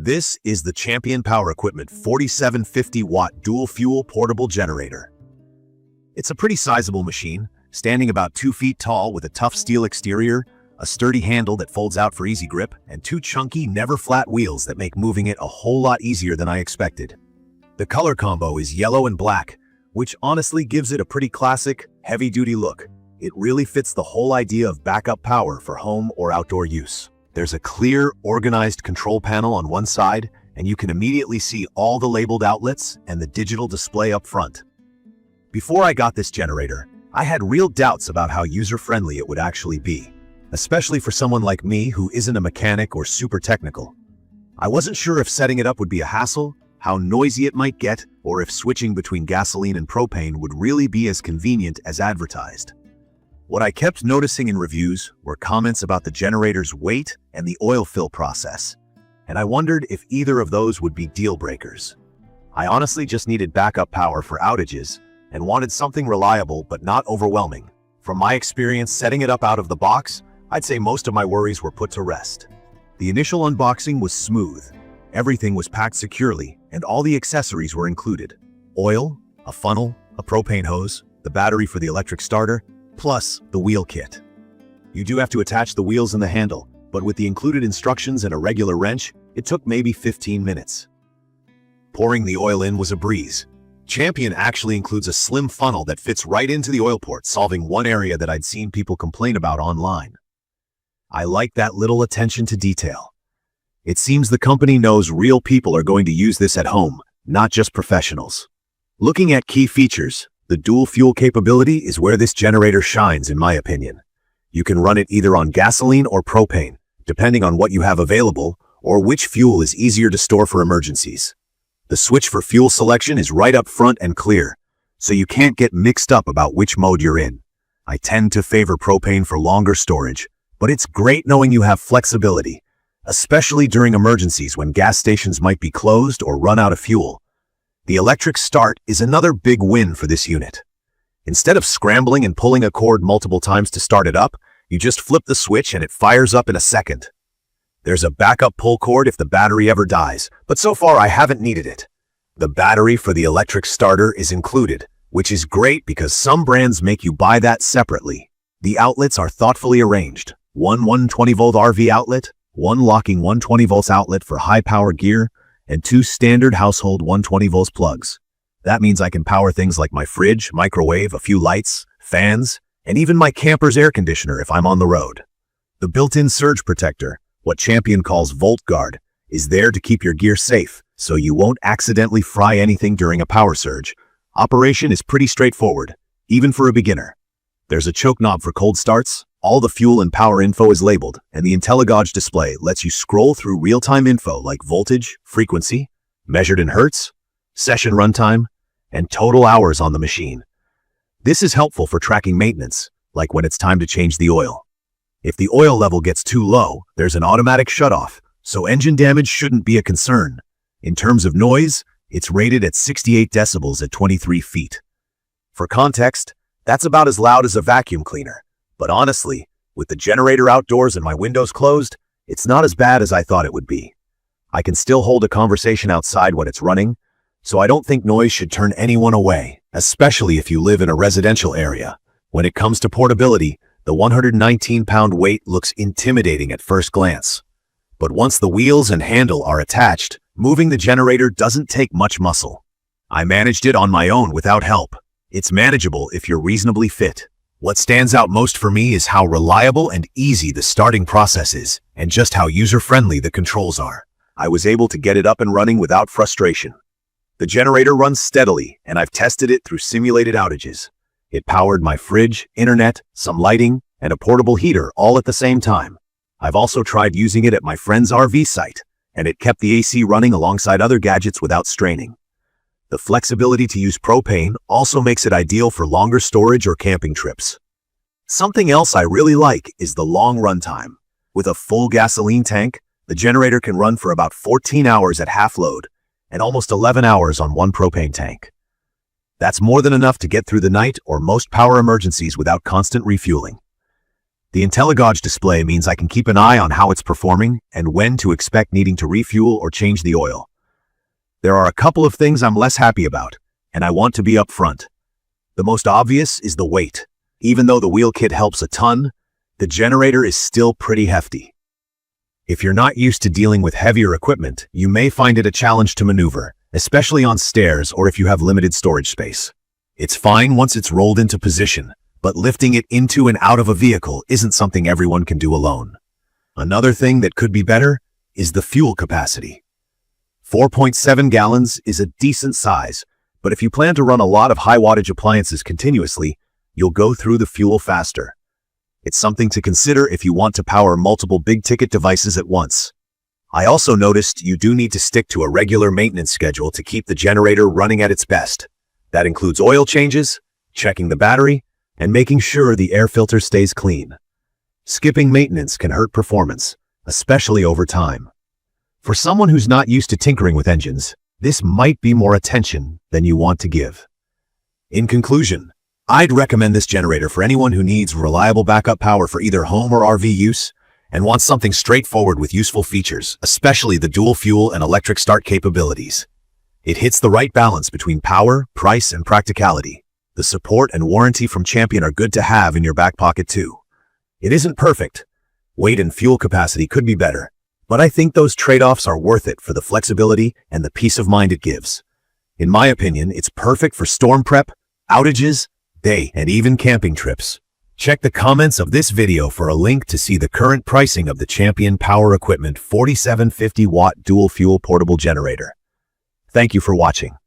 This is the Champion Power Equipment 4750-watt dual-fuel portable generator. It's a pretty sizable machine, standing about 2 feet tall with a tough steel exterior, a sturdy handle that folds out for easy grip, and 2 chunky, never-flat wheels that make moving it a whole lot easier than I expected. The color combo is yellow and black, which honestly gives it a pretty classic, heavy-duty look. It really fits the whole idea of backup power for home or outdoor use. There's a clear, organized control panel on one side, and you can immediately see all the labeled outlets and the digital display up front. Before I got this generator, I had real doubts about how user-friendly it would actually be, especially for someone like me who isn't a mechanic or super technical. I wasn't sure if setting it up would be a hassle, how noisy it might get, or if switching between gasoline and propane would really be as convenient as advertised. What I kept noticing in reviews were comments about the generator's weight and the oil fill process, and I wondered if either of those would be deal breakers. I honestly just needed backup power for outages and wanted something reliable but not overwhelming. From my experience setting it up out of the box, I'd say most of my worries were put to rest. The initial unboxing was smooth. Everything was packed securely, and all the accessories were included. Oil, a funnel, a propane hose, the battery for the electric starter, plus the wheel kit. You do have to attach the wheels and the handle, but with the included instructions and a regular wrench, it took maybe 15 minutes. Pouring the oil in was a breeze. Champion actually includes a slim funnel that fits right into the oil port, solving one area that I'd seen people complain about online. I like that little attention to detail. It seems the company knows real people are going to use this at home, not just professionals. Looking at key features, the dual fuel capability is where this generator shines, in my opinion. You can run it either on gasoline or propane, depending on what you have available, or which fuel is easier to store for emergencies. The switch for fuel selection is right up front and clear, so you can't get mixed up about which mode you're in. I tend to favor propane for longer storage, but it's great knowing you have flexibility, especially during emergencies when gas stations might be closed or run out of fuel. The electric start is another big win for this unit. Instead of scrambling and pulling a cord multiple times to start it up, you just flip the switch and it fires up in a second. There's a backup pull cord if the battery ever dies, but so far I haven't needed it. The battery for the electric starter is included, which is great because some brands make you buy that separately. The outlets are thoughtfully arranged. One 120-volt RV outlet, one locking 120 volts outlet for high-power gear, and 2 standard household 120 volts plugs. That means I can power things like my fridge, microwave, a few lights, fans, and even my camper's air conditioner if I'm on the road. The built-in surge protector, what Champion calls Volt Guard, is there to keep your gear safe, so you won't accidentally fry anything during a power surge. Operation is pretty straightforward, even for a beginner. There's a choke knob for cold starts, all the fuel and power info is labeled, and the INTELLIGAUGE display lets you scroll through real-time info like voltage, frequency, measured in hertz, session runtime, and total hours on the machine. This is helpful for tracking maintenance, like when it's time to change the oil. If the oil level gets too low, there's an automatic shutoff, so engine damage shouldn't be a concern. In terms of noise, it's rated at 68 decibels at 23 feet. For context, that's about as loud as a vacuum cleaner. But honestly, with the generator outdoors and my windows closed, it's not as bad as I thought it would be. I can still hold a conversation outside when it's running, so I don't think noise should turn anyone away, especially if you live in a residential area. When it comes to portability, the 119-pound weight looks intimidating at first glance. But once the wheels and handle are attached, moving the generator doesn't take much muscle. I managed it on my own without help. It's manageable if you're reasonably fit. What stands out most for me is how reliable and easy the starting process is, and just how user-friendly the controls are. I was able to get it up and running without frustration. The generator runs steadily, and I've tested it through simulated outages. It powered my fridge, internet, some lighting, and a portable heater all at the same time. I've also tried using it at my friend's RV site, and it kept the AC running alongside other gadgets without straining. The flexibility to use propane also makes it ideal for longer storage or camping trips. Something else I really like is the long runtime. With a full gasoline tank, the generator can run for about 14 hours at half load and almost 11 hours on one propane tank. That's more than enough to get through the night or most power emergencies without constant refueling. The INTELLIGAUGE display means I can keep an eye on how it's performing and when to expect needing to refuel or change the oil. There are a couple of things I'm less happy about, and I want to be upfront. The most obvious is the weight. Even though the wheel kit helps a ton, the generator is still pretty hefty. If you're not used to dealing with heavier equipment, you may find it a challenge to maneuver, especially on stairs or if you have limited storage space. It's fine once it's rolled into position, but lifting it into and out of a vehicle isn't something everyone can do alone. Another thing that could be better is the fuel capacity. 4.7 gallons is a decent size, but if you plan to run a lot of high-wattage appliances continuously, you'll go through the fuel faster. It's something to consider if you want to power multiple big-ticket devices at once. I also noticed you do need to stick to a regular maintenance schedule to keep the generator running at its best. That includes oil changes, checking the battery, and making sure the air filter stays clean. Skipping maintenance can hurt performance, especially over time. For someone who's not used to tinkering with engines, this might be more attention than you want to give. In conclusion, I'd recommend this generator for anyone who needs reliable backup power for either home or RV use and wants something straightforward with useful features, especially the dual fuel and electric start capabilities. It hits the right balance between power, price, and practicality. The support and warranty from Champion are good to have in your back pocket too. It isn't perfect. Weight and fuel capacity could be better, but I think those trade-offs are worth it for the flexibility and the peace of mind it gives. In my opinion, it's perfect for storm prep, outages, day, and even camping trips. Check the comments of this video for a link to see the current pricing of the Champion Power Equipment 4750 watt dual fuel portable generator. Thank you for watching.